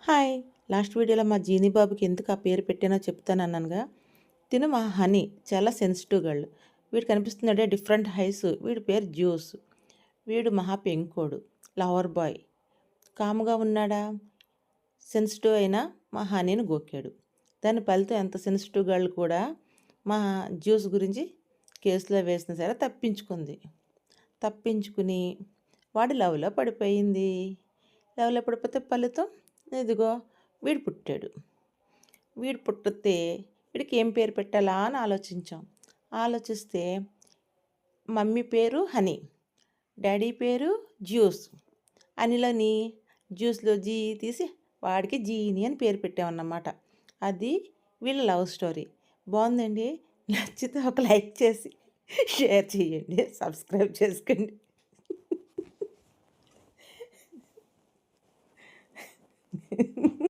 Hi! Last వీడియోలో మా genie బాబుకి ఎందుకు ఆ పేరు పెట్టానో చెప్తానన్నానుగా. తిను మా హనీ చాలా సెన్సిటివ్ గర్ల్. వీడు కనిపిస్తున్నాడే డిఫరెంట్ హైస్. వీడి పేరు జ్యూస్. వీడు మహా పెంకోడు, లవర్ బాయ్. కాముగా ఉన్నాడా, సెన్సిటివ్ అయినా మా హనీని గోకాడు. దాని ఫలితం ఎంత సెన్సిటివ్ గర్ల్ కూడా మా జ్యూస్ గురించి కేసులో వేసినా సరే తప్పించుకుని వాడి లవ్లో పడిపోయింది. లవ్లో పడిపోతే ఫలితం ఇదిగో వీడు పుట్టాడు. వీడు పుట్టితే వీడికి ఏం పేరు పెట్టాలా అని ఆలోచిస్తే మమ్మీ పేరు హనీ, డాడీ పేరు జ్యూస్. అనిలని జ్యూస్లో జీ తీసి వాడికి జీని అని పేరు పెట్టామన్నమాట. అది వీళ్ళ లవ్ స్టోరీ. బాగుందండి. నచ్చితే ఒక లైక్ చేసి షేర్ చేయండి, సబ్స్క్రైబ్ చేసుకోండి.